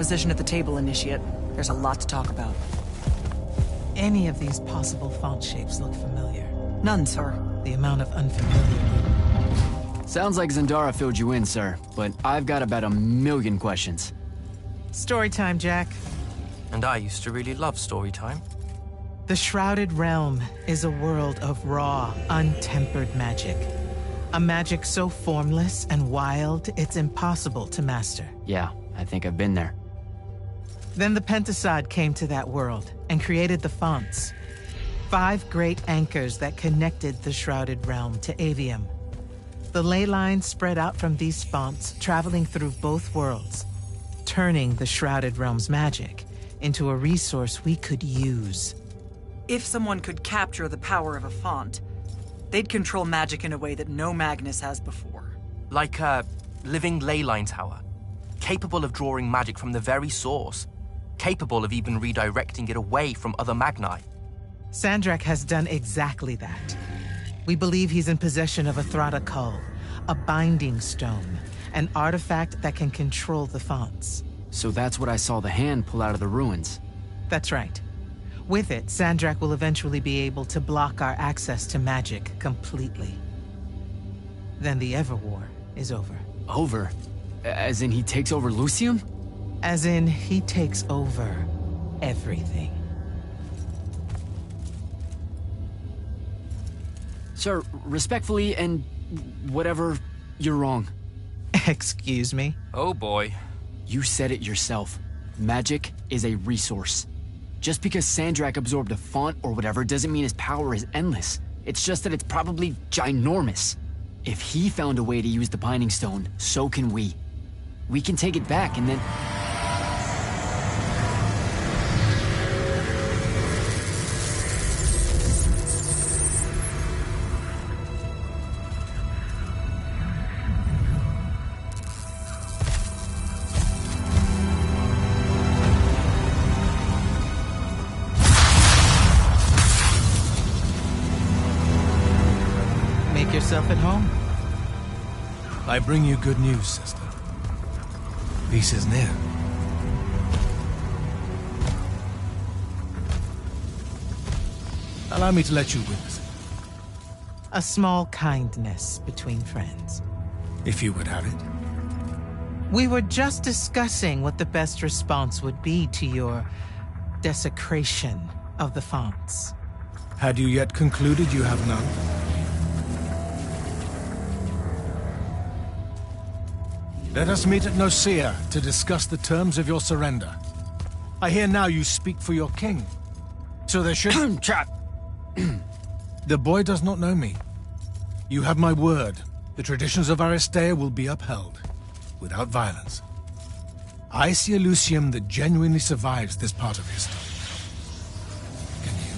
Position at the table, Initiate. There's a lot to talk about. Any of these possible font shapes look familiar. None, sir. The amount of unfamiliar. Sounds like Zendara filled you in, sir, but I've got about 1,000,000 questions. Story time, Jack. And I used to really love story time. The Shrouded Realm is a world of raw, untempered magic. A magic so formless and wild, it's impossible to master. Yeah, I think I've been there. Then the Pentasod came to that world and created the fonts. 5 great anchors that connected the Shrouded Realm to Aveum. The ley lines spread out from these fonts, traveling through both worlds, turning the Shrouded Realm's magic into a resource we could use. If someone could capture the power of a font, they'd control magic in a way that no Magnus has before. Like a living ley line tower, capable of drawing magic from the very source, capable of even redirecting it away from other Magni. Sandrak has done exactly that. We believe he's in possession of a Thrata Cull, a binding stone, an artifact that can control the fonts. So that's what I saw the hand pull out of the ruins. That's right. With it, Sandrak will eventually be able to block our access to magic completely. Then the Everwar is over. Over? As in he takes over Lucium? As in, he takes over everything. Sir, respectfully and whatever, you're wrong. Excuse me? Oh boy. You said it yourself. Magic is a resource. Just because Sandrak absorbed a font or whatever doesn't mean his power is endless. It's just that it's probably ginormous. If he found a way to use the Binding Stone, so can we. We can take it back and then... Make yourself at home. I bring you good news, sister. Peace is near. Allow me to let you witness it, A small kindness between friends. if you would have it. We were just discussing what the best response would be to your desecration of the fonts. Had you yet concluded you have none? Let us meet at Nicaea to discuss the terms of your surrender. I hear now you speak for your king. So there should... Trap! The boy does not know me. You have my word. The traditions of Aristea will be upheld, without violence. I see a Lucium that genuinely survives this part of history. Can you?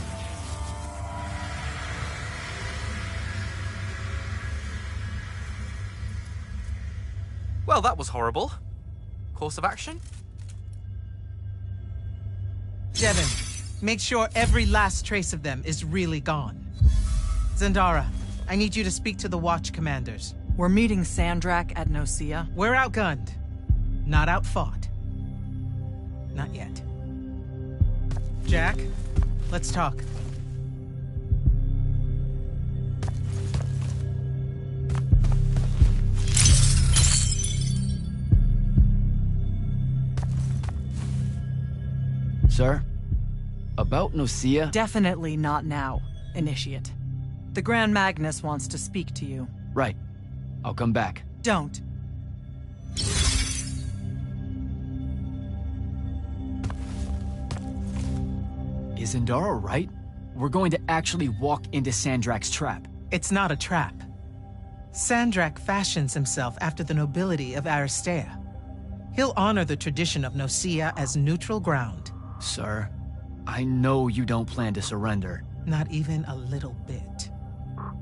Well, that was horrible. Course of action? Devin, make sure every last trace of them is really gone. Zendara, I need you to speak to the Watch commanders. We're meeting Sandrak at Nicaea. We're outgunned, not outfought. Not yet. Jack, let's talk. Sir? About Nicaea? Definitely not now, Initiate. The Grand Magnus wants to speak to you. Right. I'll come back. Don't. Is Zendara right? We're going to actually walk into Sandrak's trap. It's not a trap. Sandrak fashions himself after the nobility of Aristea. He'll honor the tradition of Nicaea as neutral ground. Sir, I know you don't plan to surrender. Not even a little bit.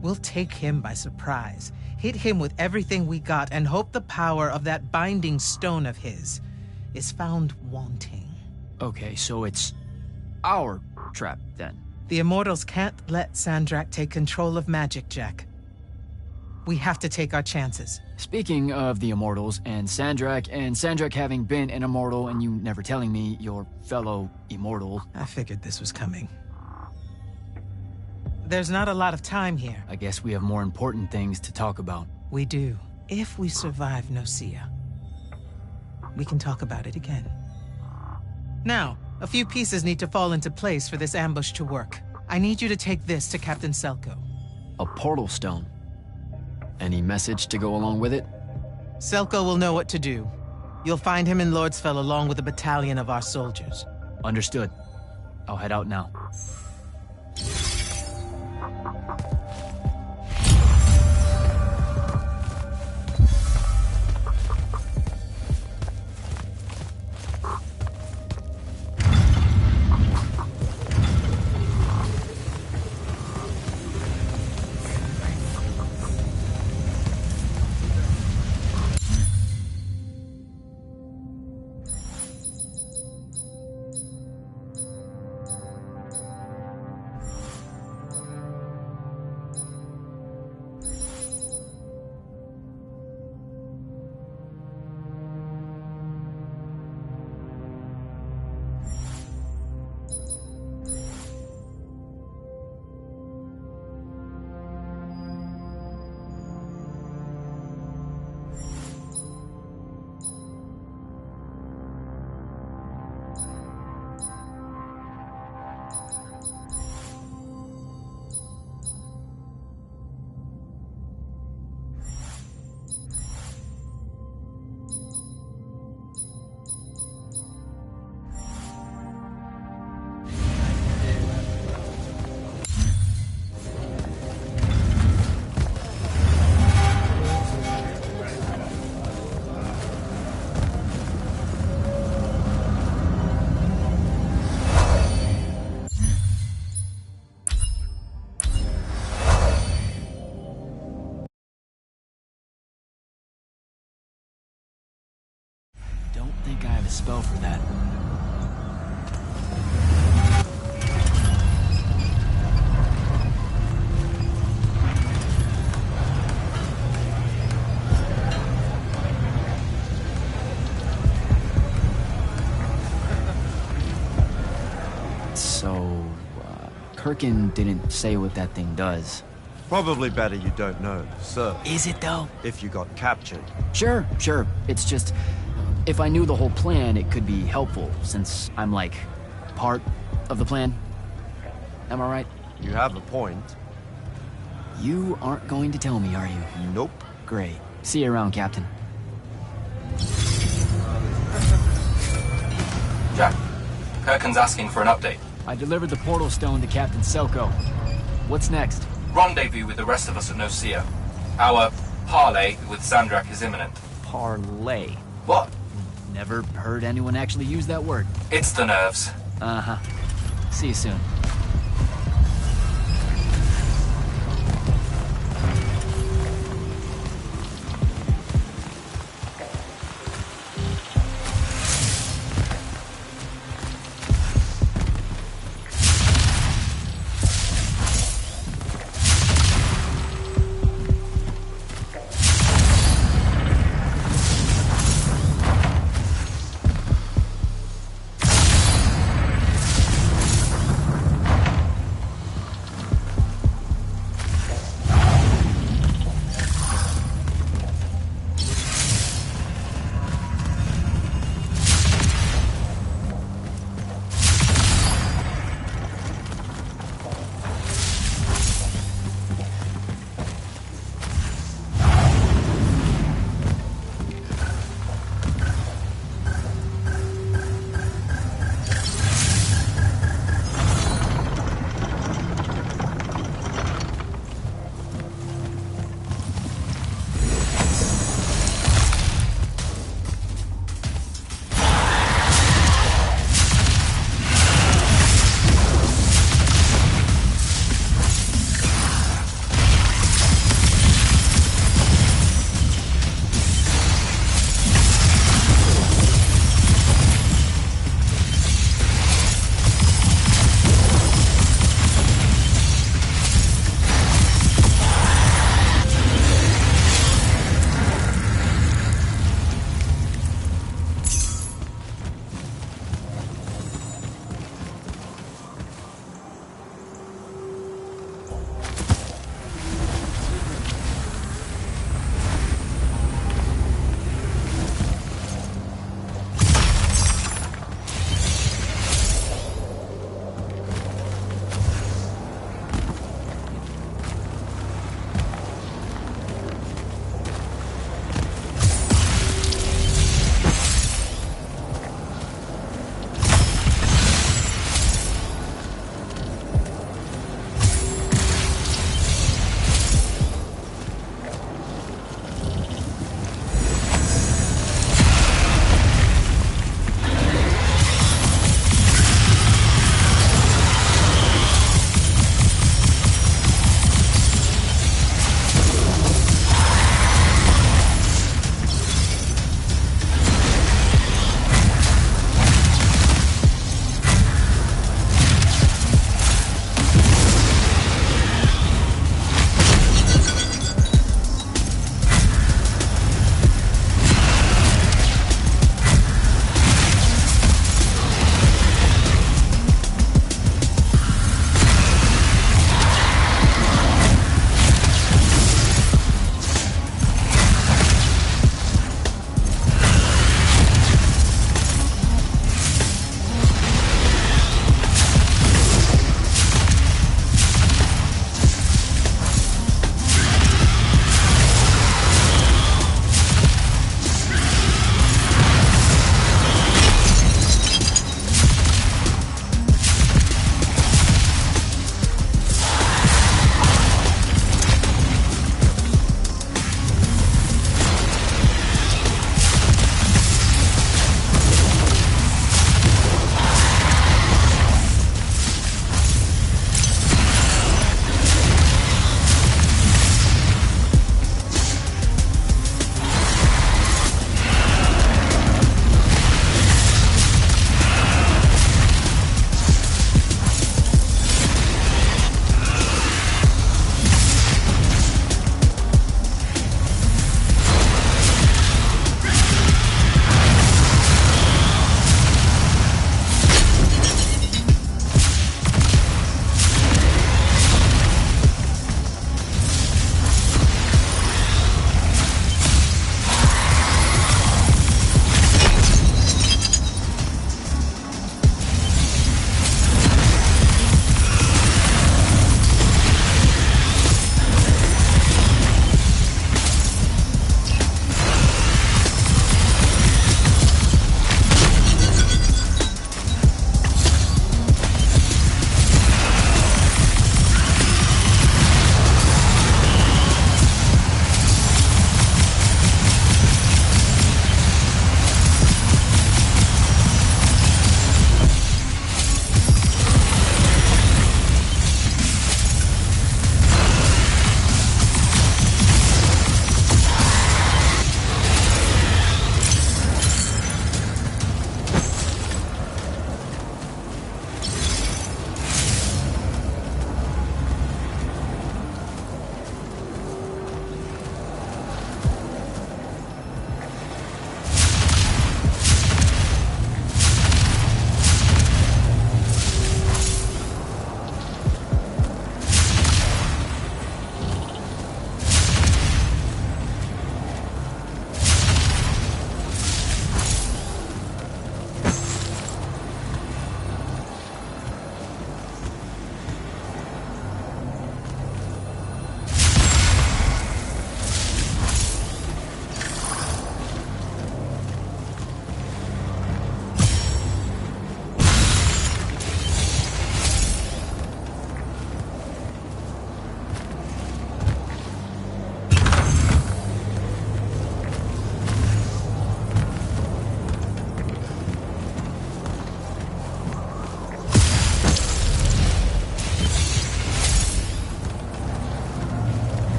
We'll take him by surprise, hit him with everything we got, and hope the power of that binding stone of his is found wanting. Okay, so it's our trap, then. The Immortals can't let Sandrak take control of magic, Jack. We have to take our chances. Speaking of the Immortals and Sandrak having been an Immortal and you never telling me your fellow Immortal... I figured this was coming. There's not a lot of time here. I guess we have more important things to talk about. We do. If we survive Nocia, we can talk about it again. Now, a few pieces need to fall into place for this ambush to work. I need you to take this to Captain Selko. A portal stone. Any message to go along with it? Selko will know what to do. You'll find him in Lordsfell along with a battalion of our soldiers. Understood. I'll head out now. Think I have a spell for that. So, Kirkin didn't say what that thing does. Probably better you don't know, sir. Is it though? If you got captured. Sure. It's just... if I knew the whole plan, it could be helpful, since I'm, like, part of the plan. Am I right? You have a point. You aren't going to tell me, are you? Nope. Great. See you around, Captain. Jack, Kirkin's asking for an update. I delivered the portal stone to Captain Selko. What's next? Rendezvous with the rest of us at Nocia. Our parley with Sandrak is imminent. Parlay. What? Never heard anyone actually use that word. It's the nerves. Uh-huh. See you soon.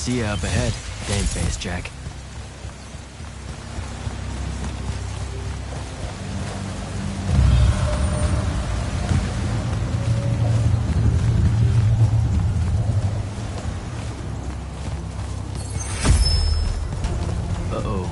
See ya up ahead, game-faced Jack. Uh-oh.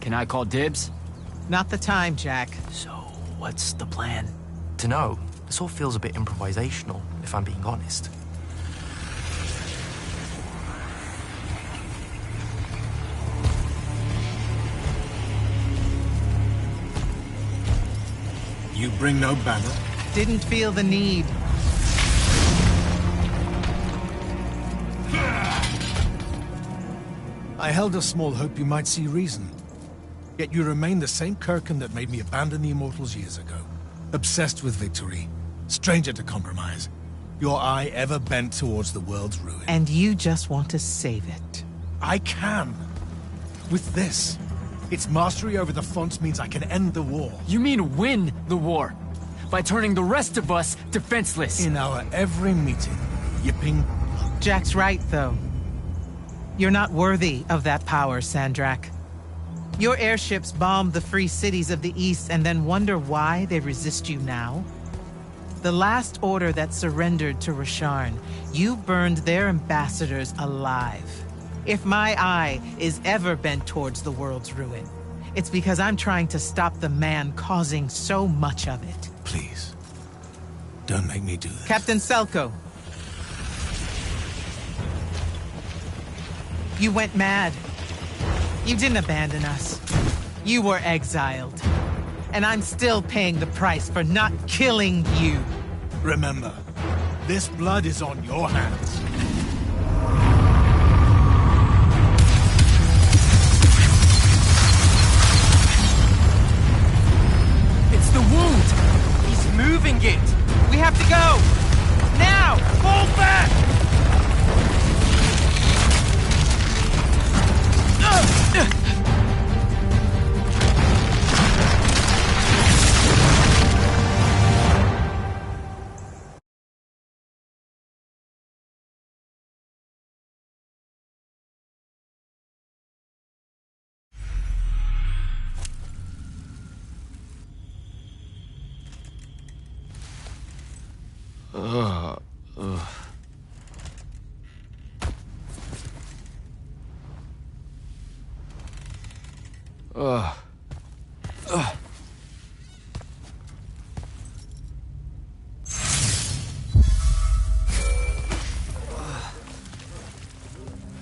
Can I call dibs? Not the time, Jack. So, what's the plan? Dunno. This all feels a bit improvisational, if I'm being honest. You bring no banner? Didn't feel the need. I held a small hope you might see reason. Yet you remain the same Kirkin that made me abandon the Immortals years ago. Obsessed with victory, stranger to compromise. Your eye ever bent towards the world's ruin. And you just want to save it. I can. With this. Its mastery over the fonts means I can end the war. You mean win the war? By turning the rest of us defenseless? In our every meeting, yipping. Jack's right, though. You're not worthy of that power, Sandrak. Your airships bombed the free cities of the East and then wonder why they resist you now? The last order that surrendered to Rasharn, you burned their ambassadors alive. If my eye is ever bent towards the world's ruin, it's because I'm trying to stop the man causing so much of it. Please. Don't make me do this. Captain Selko. You went mad. You didn't abandon us. You were exiled. And I'm still paying the price for not killing you. Remember, this blood is on your hands. It's the wound! He's moving it! We have to go! Now! Fall back!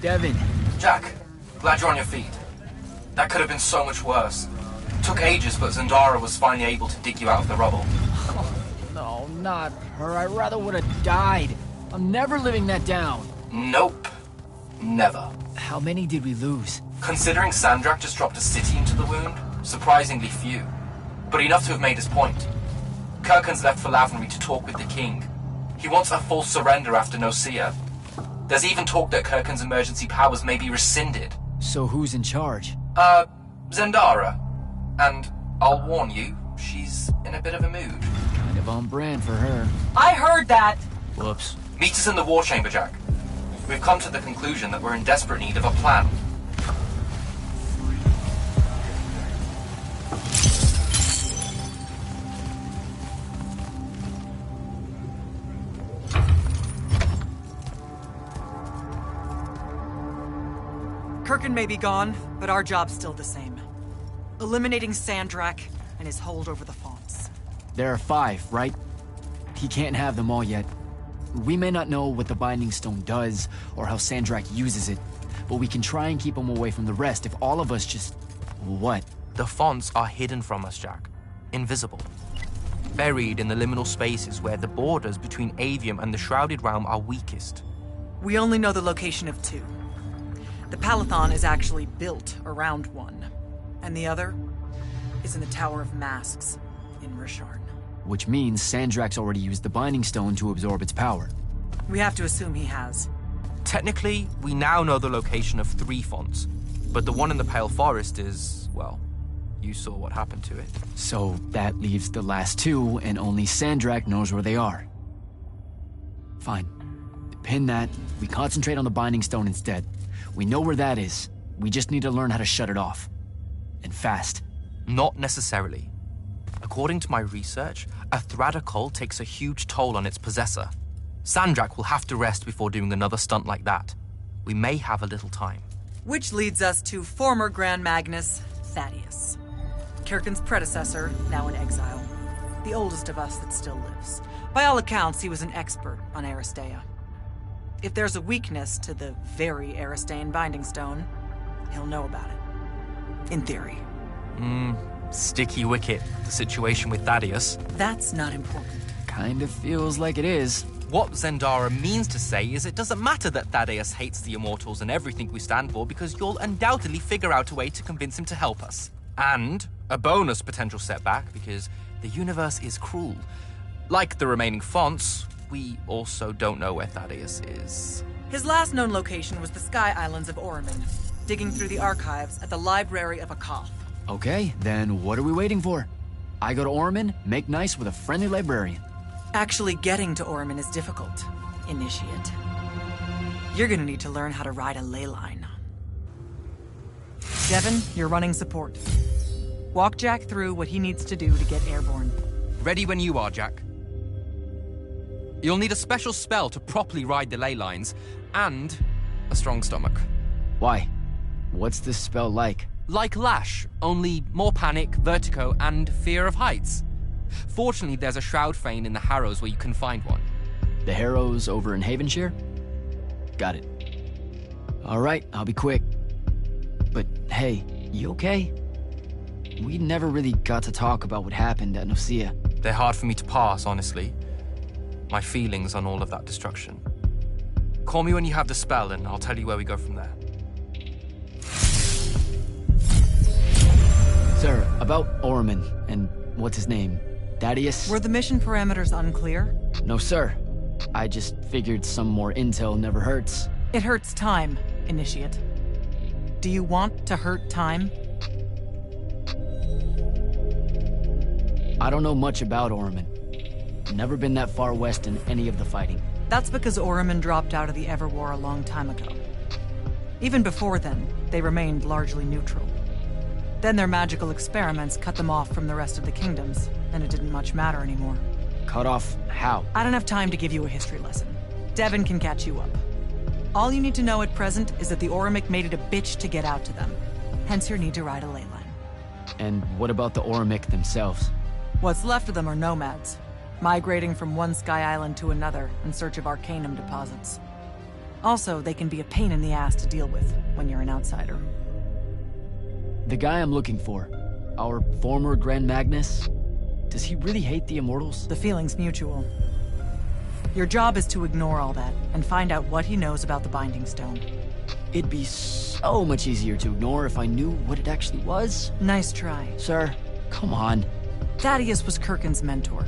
Devin. Jack, glad you're on your feet. That could have been so much worse. Took ages, but Zendara was finally able to dig you out of the rubble. No, not her. I rather would have died. I'm never living that down. Nope. Never. How many did we lose? Considering Sandrak just dropped a city into the wound, surprisingly few. But enough to have made his point. Kirkhan's left for Lavenry to talk with the king. He wants a full surrender after Nicaea. There's even talk that Kirkhan's emergency powers may be rescinded. So who's in charge? Zendara. And I'll warn you, she's in a bit of a mood. Kind of on brand for her. I heard that! Whoops. Meet us in the war chamber, Jack. We've come to the conclusion that we're in desperate need of a plan. Kirkhan may be gone, but our job's still the same. Eliminating Sandrak and his hold over the fonts. There are 5, right? He can't have them all yet. We may not know what the Binding Stone does, or how Sandrak uses it, but we can try and keep him away from the rest if all of us just... What? The fonts are hidden from us, Jack. Invisible. Buried in the liminal spaces where the borders between Aveum and the Shrouded Realm are weakest. We only know the location of 2. The Palathon is actually built around one, and the other is in the Tower of Masks in Risharn. Which means Sandrak's already used the Binding Stone to absorb its power. We have to assume he has. Technically, we now know the location of 3 fonts, but the one in the Pale Forest is, well, you saw what happened to it. So that leaves the last 2, and only Sandrak knows where they are. Fine. Pin that, we concentrate on the Binding Stone instead. We know where that is. We just need to learn how to shut it off. And fast. Not necessarily. According to my research, a Thradakol takes a huge toll on its possessor. Sandrak will have to rest before doing another stunt like that. We may have a little time. Which leads us to former Grand Magnus, Thaddeus. Kirkhan's predecessor, now in exile. The oldest of us that still lives. By all accounts, he was an expert on Aristea. If there's a weakness to the very Aristean Binding Stone, he'll know about it. In theory. Sticky wicket, the situation with Thaddeus. That's not important. Kind of feels like it is. What Zendara means to say is it doesn't matter that Thaddeus hates the Immortals and everything we stand for, because you'll undoubtedly figure out a way to convince him to help us. And a bonus potential setback, because the universe is cruel. Like the remaining fonts, we also don't know where Thaddeus is. His last known location was the Sky Islands of Oromon, digging through the archives at the Library of Akoth. Okay, then what are we waiting for? I go to Oromon, make nice with a friendly librarian. Actually getting to Oromon is difficult, Initiate. You're gonna need to learn how to ride a ley line. Devin, you're running support. Walk Jack through what he needs to do to get airborne. Ready when you are, Jack. You'll need a special spell to properly ride the ley lines, and a strong stomach. Why? What's this spell like? Like Lash, only more panic, vertigo, and fear of heights. Fortunately, there's a Shroud Fane in the Harrows where you can find one. The Harrows over in Havenshire? Got it. Alright, I'll be quick. But hey, you okay? We never really got to talk about what happened at Nicaea. They're hard for me to pass, honestly. My feelings on all of that destruction. Call me when you have the spell and I'll tell you where we go from there. Sir, about Oromon and what's his name? Thaddeus? Were the mission parameters unclear? No, sir. I just figured some more intel never hurts. It hurts time, Initiate. Do you want to hurt time? I don't know much about Oromon. Never been that far west in any of the fighting. That's because Oromon dropped out of the Everwar a long time ago. Even before then, they remained largely neutral. Then their magical experiments cut them off from the rest of the kingdoms, and it didn't much matter anymore. cut off how? I don't have time to give you a history lesson. Devin can catch you up. All you need to know at present is that the Oromik made it a bitch to get out to them. Hence your need to ride a ley line. And what about the Oromik themselves? What's left of them are nomads, migrating from one sky island to another in search of arcanum deposits. Also, they can be a pain in the ass to deal with when you're an outsider. The guy I'm looking for, our former Grand Magnus, does he really hate the Immortals? The feeling's mutual. Your job is to ignore all that and find out what he knows about the Binding Stone. It'd be so much easier to ignore if I knew what it actually was. Nice try. Sir, come on. Thaddeus was Kirkin's mentor.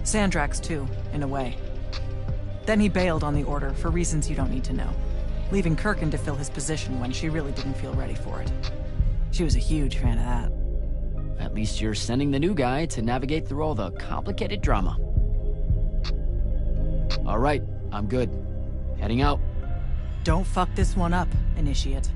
Sandrax too, in a way. Then he bailed on the Order for reasons you don't need to know, leaving Kirkin to fill his position when she really didn't feel ready for it. She was a huge fan of that. At least you're sending the new guy to navigate through all the complicated drama. All right, I'm good. Heading out. Don't fuck this one up, Initiate.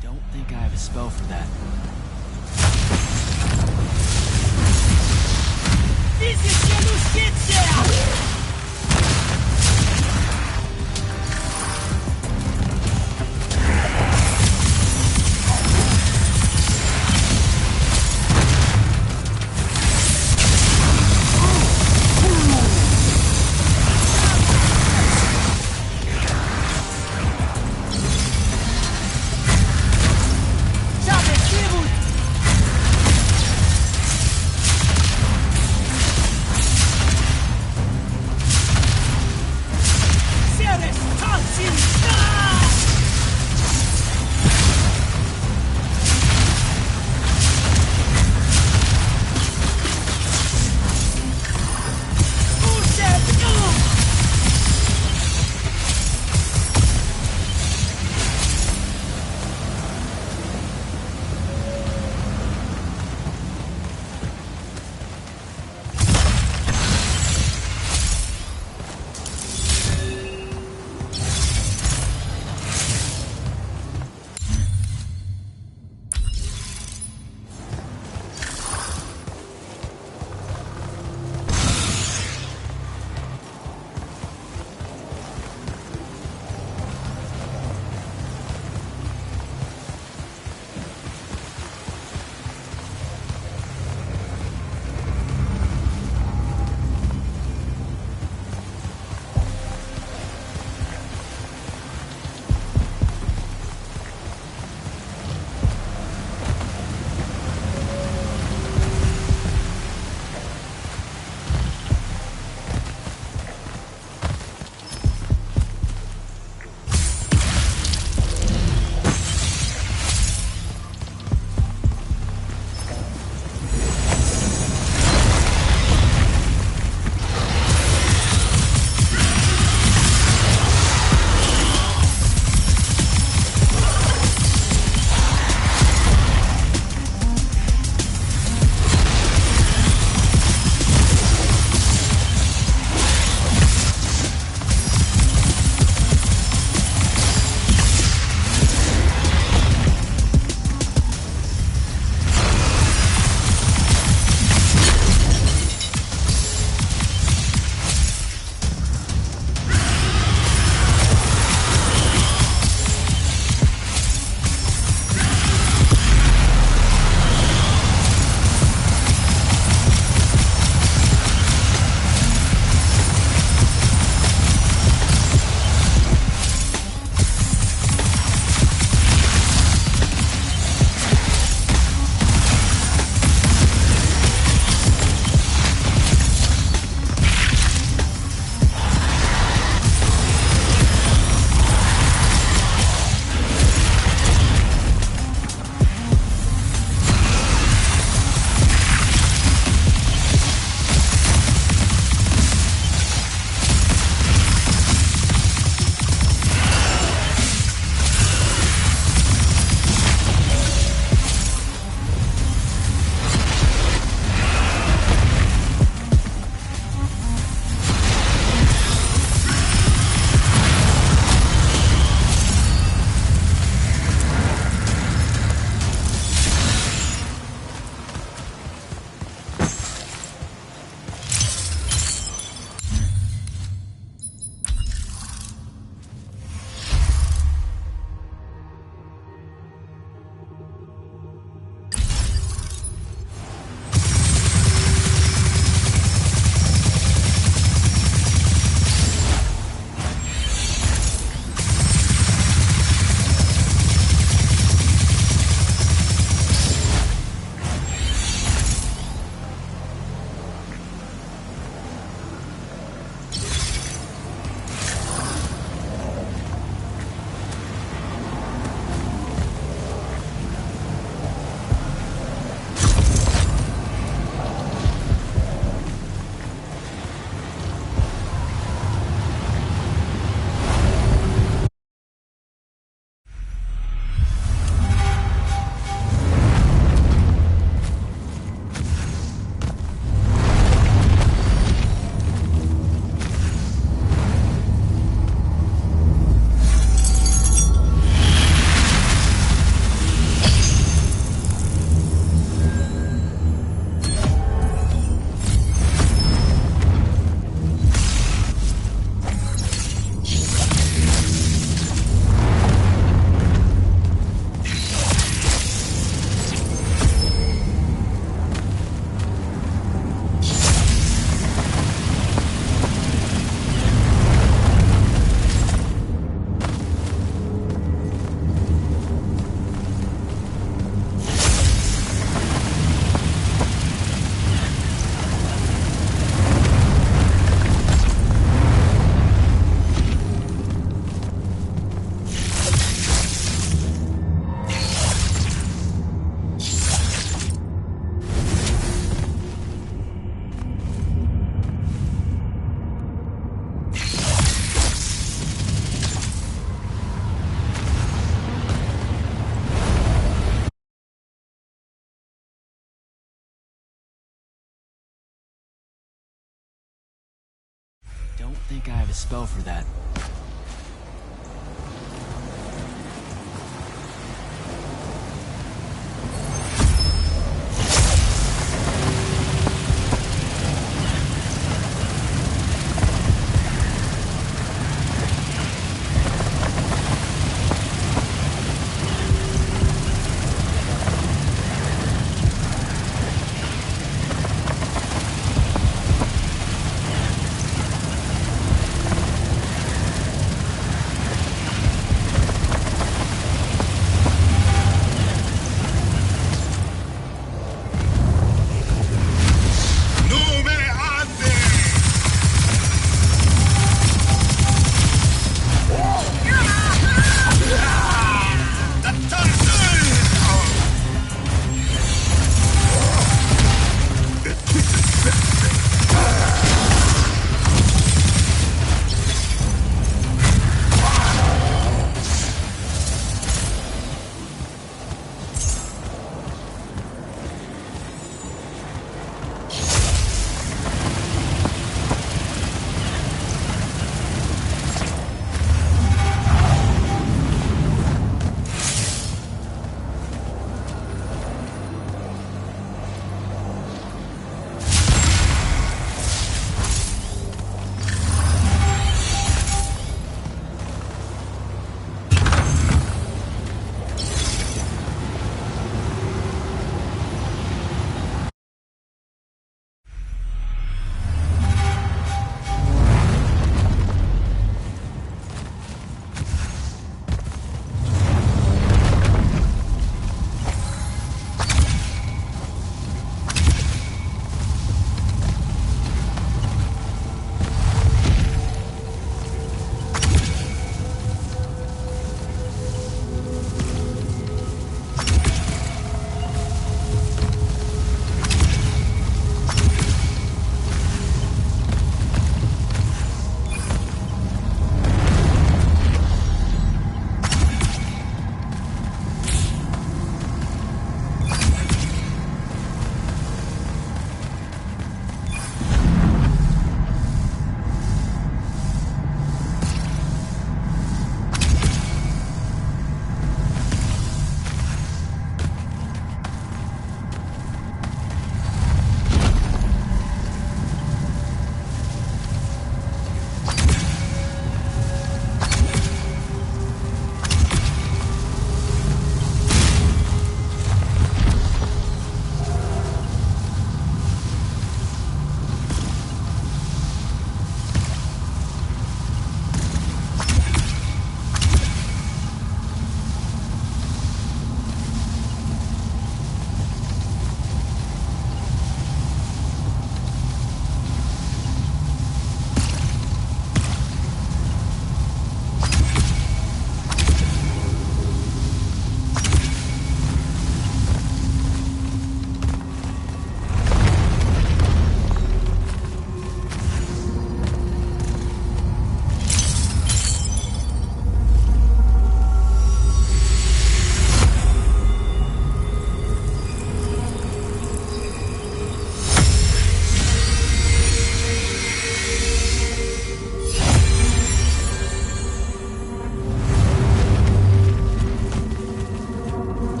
Don't think I have a spell for that. think I have a spell for that.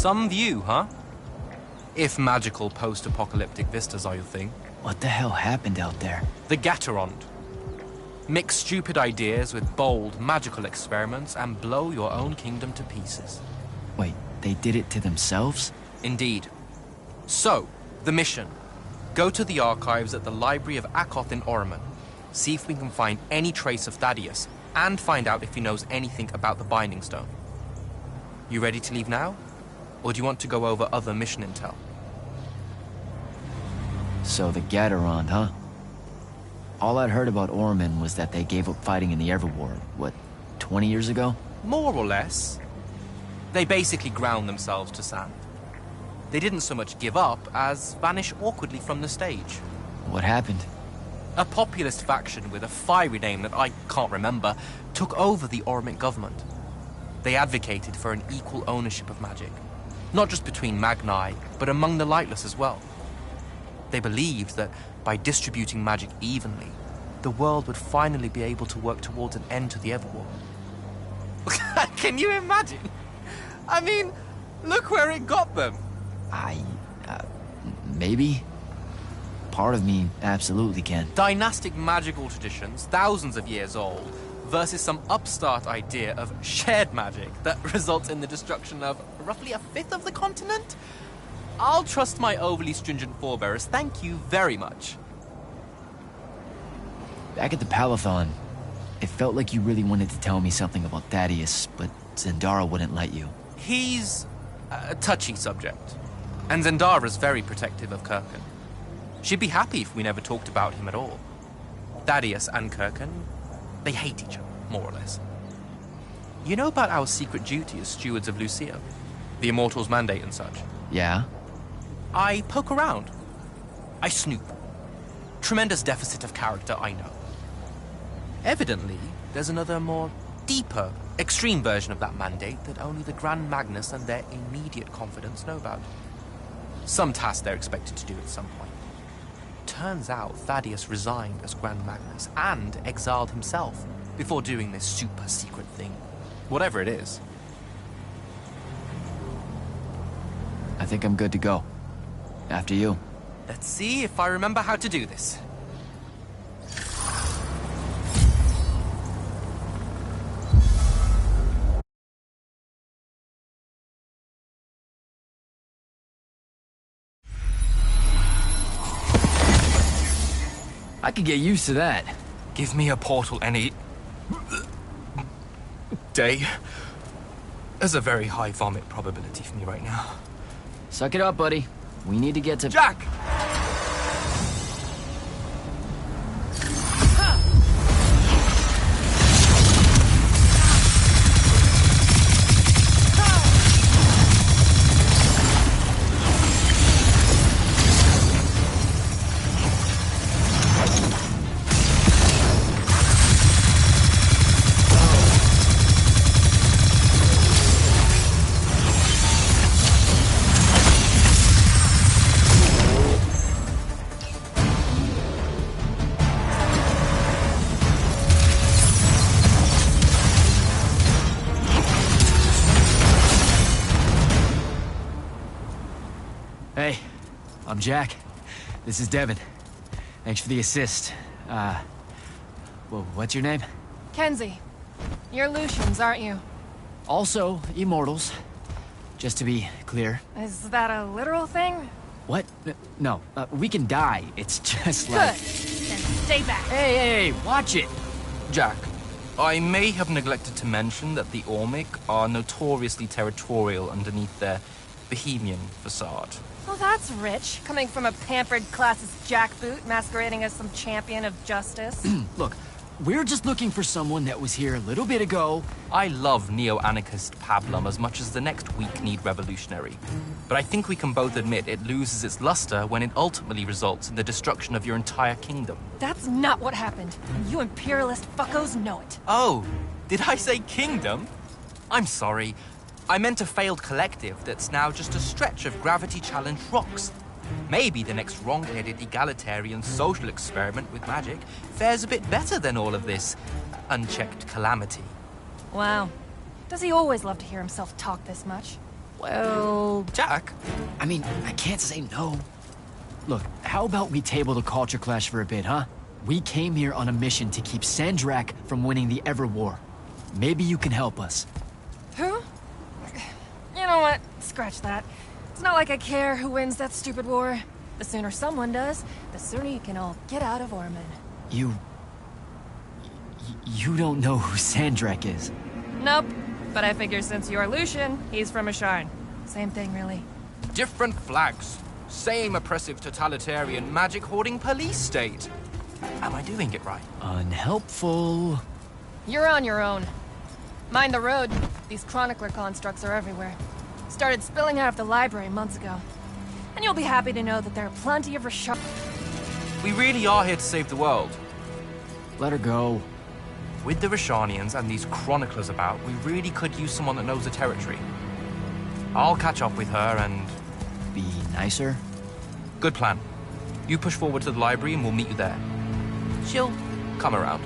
Some view, huh? If magical post-apocalyptic vistas are your thing. What the hell happened out there? The Gatorond. Mix stupid ideas with bold, magical experiments and blow your own kingdom to pieces. Wait, they did it to themselves? Indeed. So, the mission. Go to the archives at the Library of Akoth in Orman. See if we can find any trace of Thaddeus, and find out if he knows anything about the Binding Stone. You ready to leave now? Or do you want to go over other mission intel? So the Gatorond, huh? All I'd heard about Orman was that they gave up fighting in the Everwar, what, 20 years ago? More or less. They basically ground themselves to sand. They didn't so much give up as vanish awkwardly from the stage. What happened? A populist faction with a fiery name that I can't remember took over the Ormic government. They advocated for an equal ownership of magic. Not just between Magni, but among the lightless as well. They believed that by distributing magic evenly, the world would finally be able to work towards an end to the Everwar. Can you imagine? I mean, look where it got them. Maybe? Part of me absolutely can. Dynastic magical traditions, thousands of years old, versus some upstart idea of shared magic that results in the destruction of roughly a fifth of the continent? I'll trust my overly stringent forebears, thank you very much. Back at the Palathon, it felt like you really wanted to tell me something about Thaddeus, but Zendara wouldn't let you. He's a touchy subject, and Zendara's very protective of Kirkin. She'd be happy if we never talked about him at all. Thaddeus and Kirkin, they hate each other, more or less. You know about our secret duty as stewards of Lucia? The Immortals' mandate and such? Yeah? I poke around. I snoop. Tremendous deficit of character, I know. Evidently, there's another more deeper, extreme version of that mandate that only the Grand Magnus and their immediate confidants know about. Some task they're expected to do at some point. Turns out Thaddeus resigned as Grand Magnus and exiled himself before doing this super secret thing. Whatever it is. I think I'm good to go. After you. Let's see if I remember how to do this. I could get used to that. Give me a portal any day. There's a very high vomit probability for me right now. Suck it up, buddy. We need to get to... Jack! Hey, I'm Jack. This is Devin. Thanks for the assist. Well, what's your name? Kenzie. You're Lucians, aren't you? Also, Immortals. Just to be clear. Is that a literal thing? What? No, we can die. It's just Good. like... Then stay back. Hey, watch it! Jack, I may have neglected to mention that the Ormic are notoriously territorial underneath their Bohemian facade. Oh, that's rich. Coming from a pampered classist jackboot masquerading as some champion of justice. Look, we're just looking for someone that was here a little bit ago. I love neo-anarchist pablum as much as the next weak-kneed revolutionary. But I think we can both admit it loses its luster when it ultimately results in the destruction of your entire kingdom. That's not what happened, and you imperialist fuckos know it. Oh, did I say kingdom? I'm sorry. I meant a failed collective that's now just a stretch of gravity-challenged rocks. Maybe the next wrong-headed egalitarian social experiment with magic fares a bit better than all of this unchecked calamity. Wow. Does he always love to hear himself talk this much? Well, Jack? I mean, I can't say no. Look, how about we table the culture clash for a bit, huh? We came here on a mission to keep Sandrak from winning the Ever War. Maybe you can help us. who? You know what? Scratch that. It's not like I care who wins that stupid war. The sooner someone does, the sooner you can all get out of Orman. You don't know who Sandrak is. Nope. But I figure since you're Lucian, he's from Asharn. Same thing, really. Different flags. Same oppressive totalitarian magic-hoarding police state. Am I doing it right? Unhelpful. You're on your own. Mind the road. These chronicler constructs are everywhere. Started spilling out of the library months ago. And you'll be happy to know that there are plenty of Rashard. We really are here to save the world. Let her go. With the Rashanians and these chroniclers about, we really could use someone that knows the territory. I'll catch up with her and... Be nicer. Good plan. You push forward to the library and we'll meet you there. She'll come around.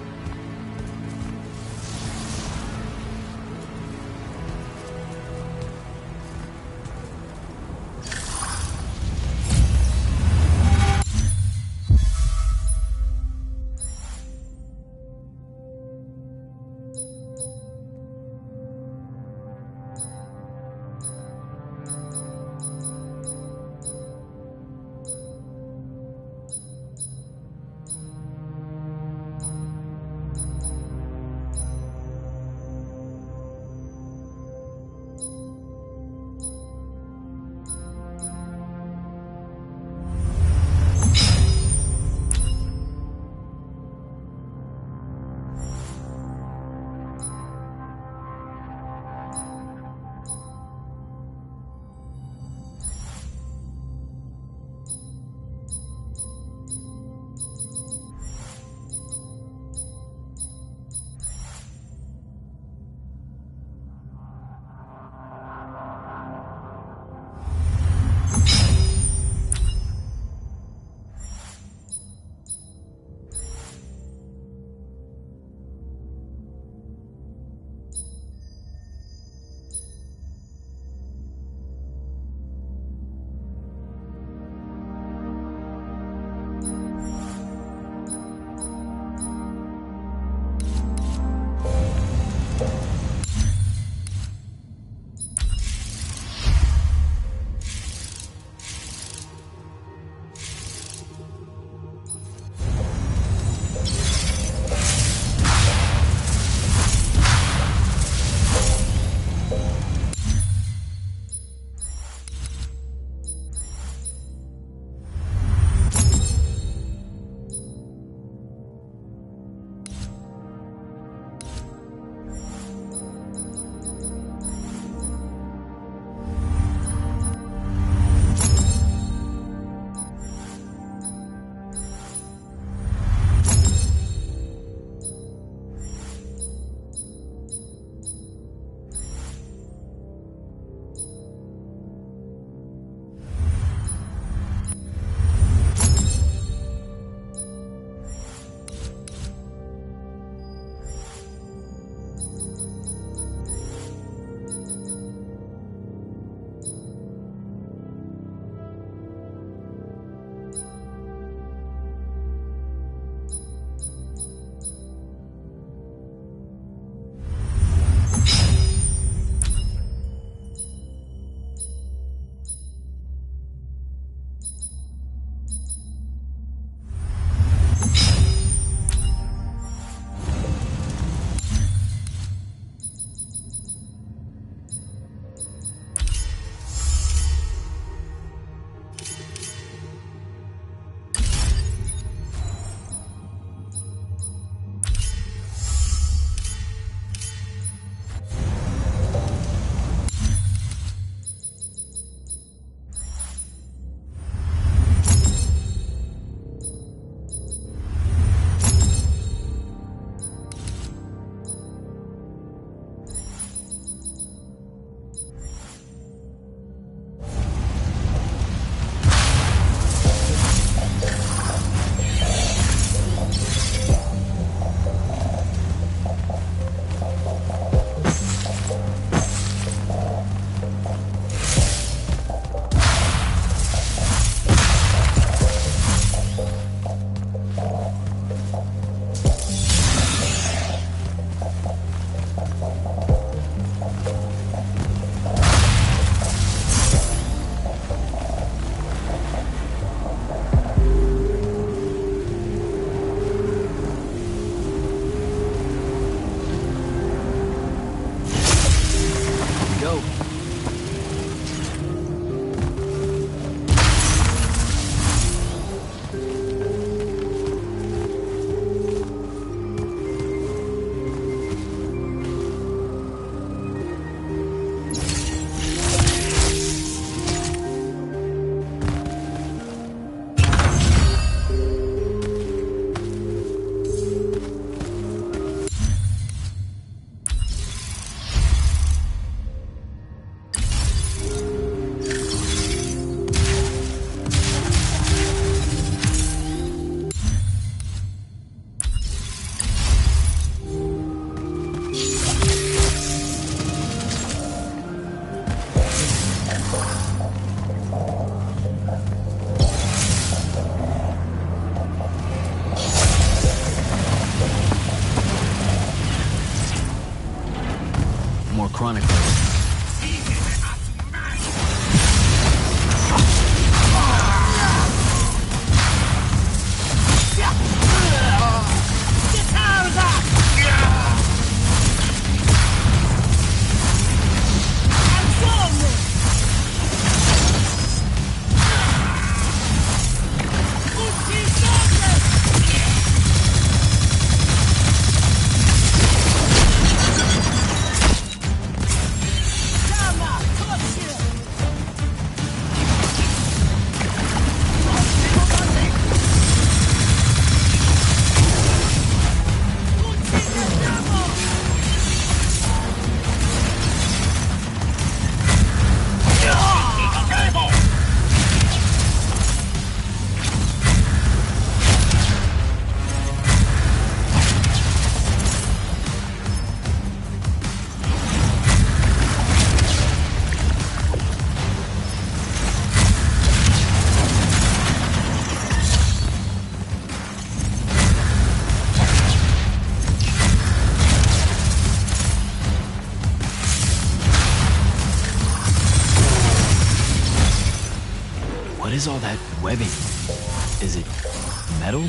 Go. More chroniclers. What is all that webbing? Is it metal?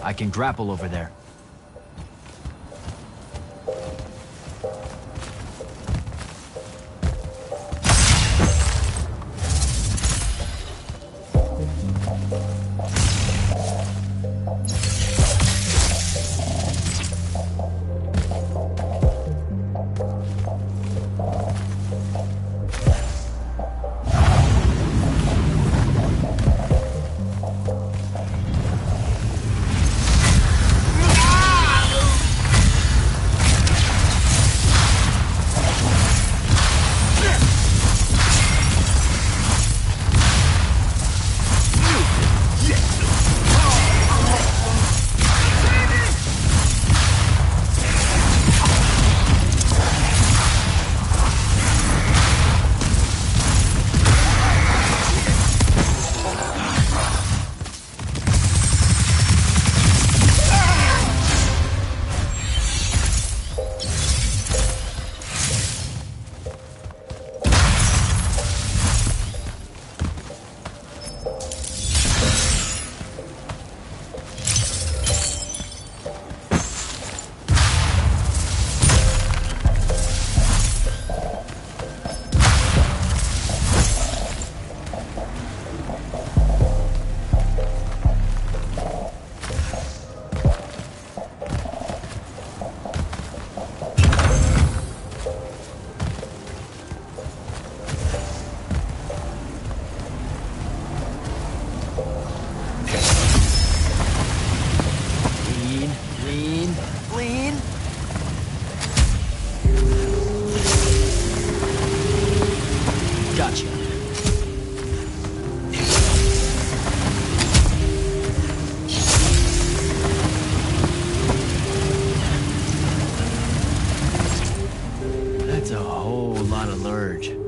I can grapple over there. splurge.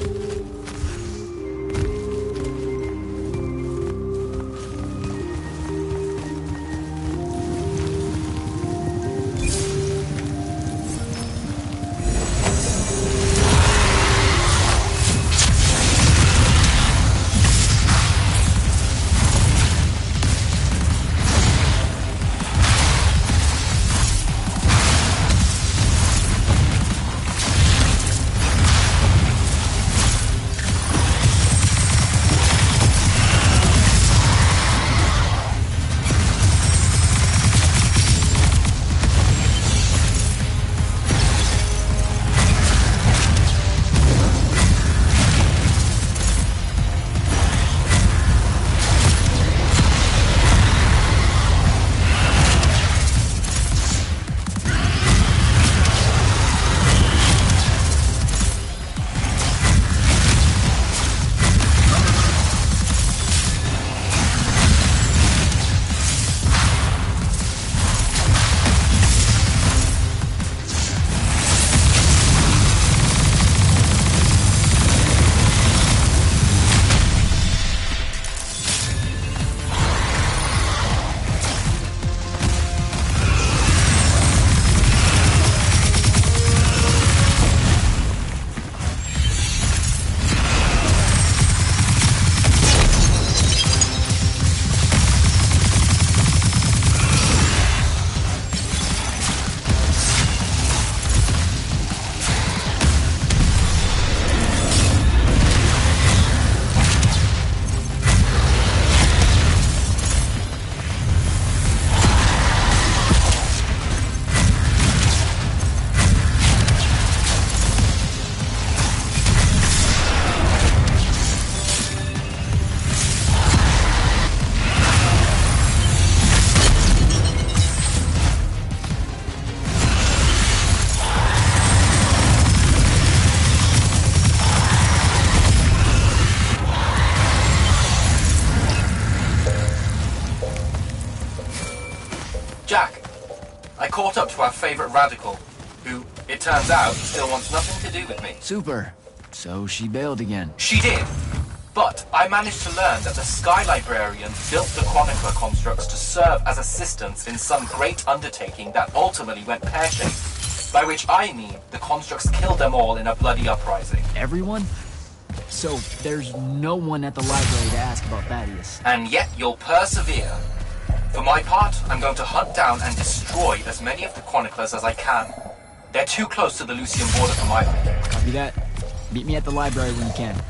Jack, I caught up to our favorite radical, who, it turns out, still wants nothing to do with me. Super. So she bailed again. She did. But I managed to learn that the Sky Librarians built the Chronicler constructs to serve as assistants in some great undertaking that ultimately went pear-shaped. By which I mean the constructs killed them all in a bloody uprising. Everyone? So there's no one at the library to ask about Thaddeus. And yet you'll persevere. For my part, I'm going to hunt down and destroy as many of the Chroniclers as I can. They're too close to the Lucian border for my liking. Copy that. Meet me at the library when you can.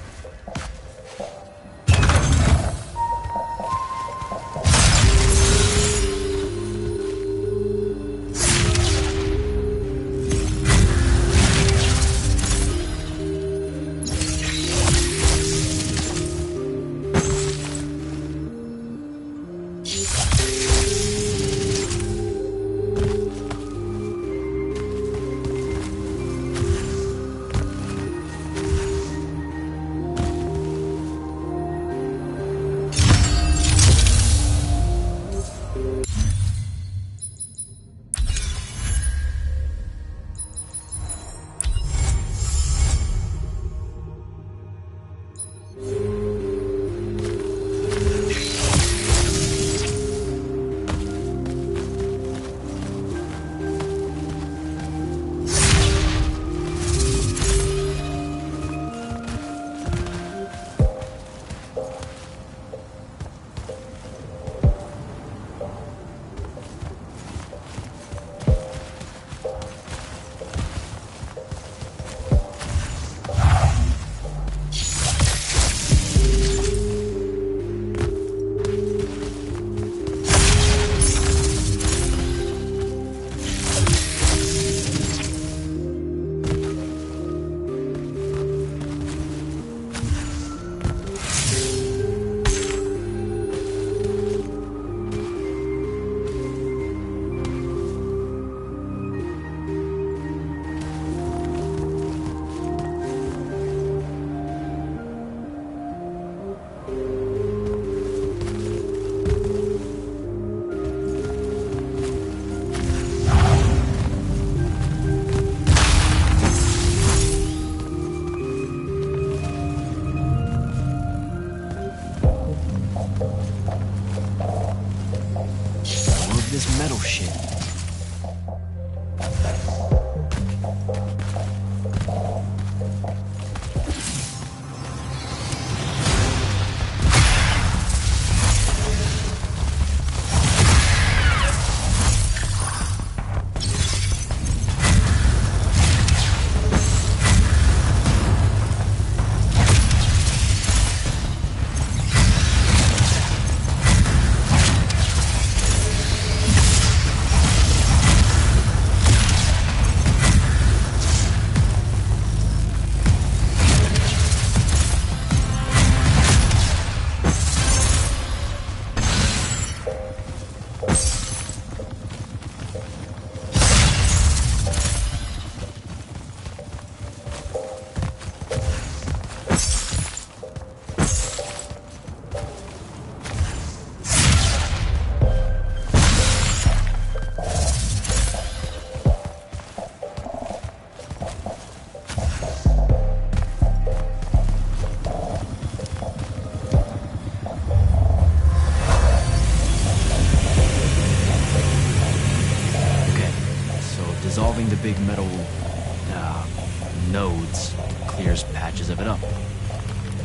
nodes. Clears patches of it up.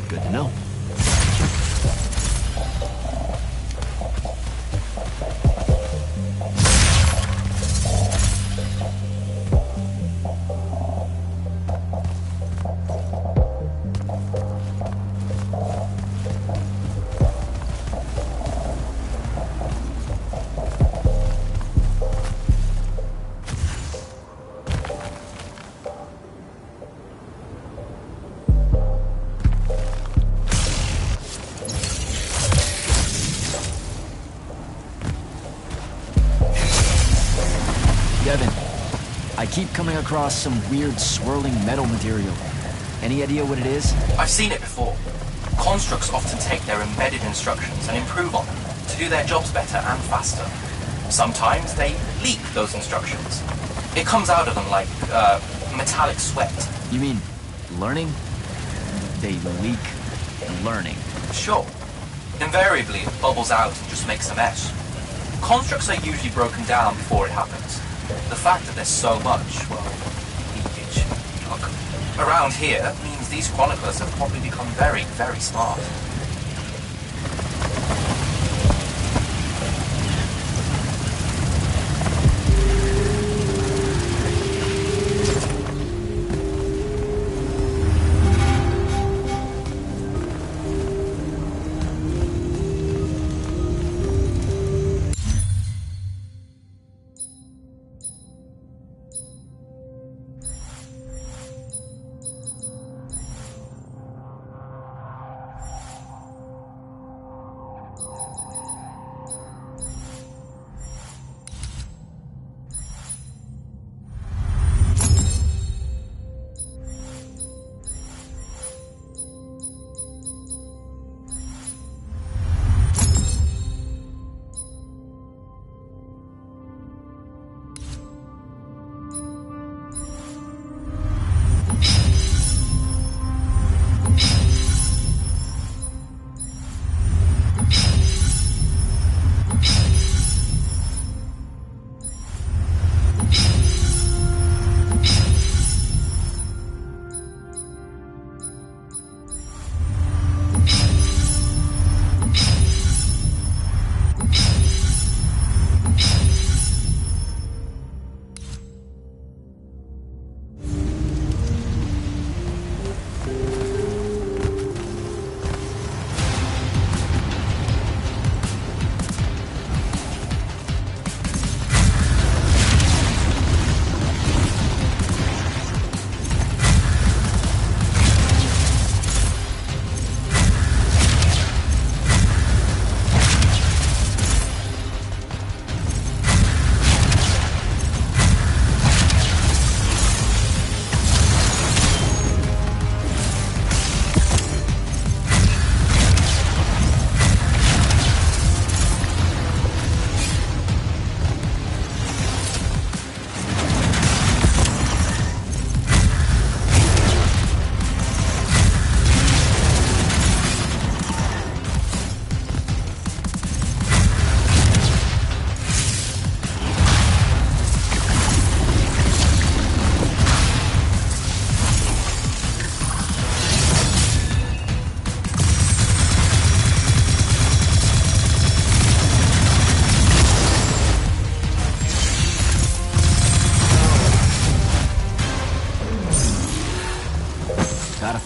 Good to know. Devin, I keep coming across some weird swirling metal material. Any idea what it is? I've seen it before. Constructs often take their embedded instructions and improve on them to do their jobs better and faster. Sometimes they leak those instructions. It comes out of them like, metallic sweat. You mean learning? They leak learning. Sure. Invariably, it bubbles out and just makes a mess. Constructs are usually broken down before it happens. The fact that there's so much, well, leakage, look, around here means these chroniclers have probably become very, very smart.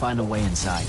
Find a way inside.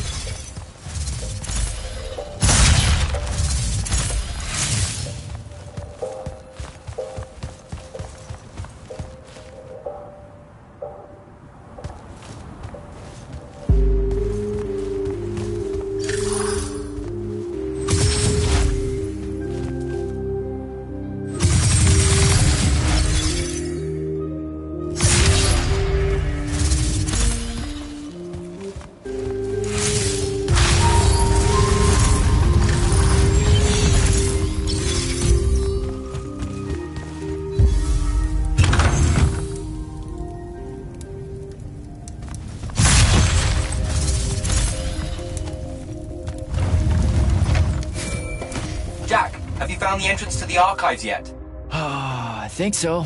Jack, have you found the entrance to the archives yet? I think so.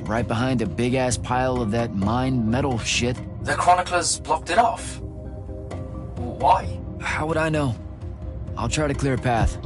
right behind a big-ass pile of that mined metal shit. The chroniclers blocked it off. Why? How would I know? I'll try to clear a path.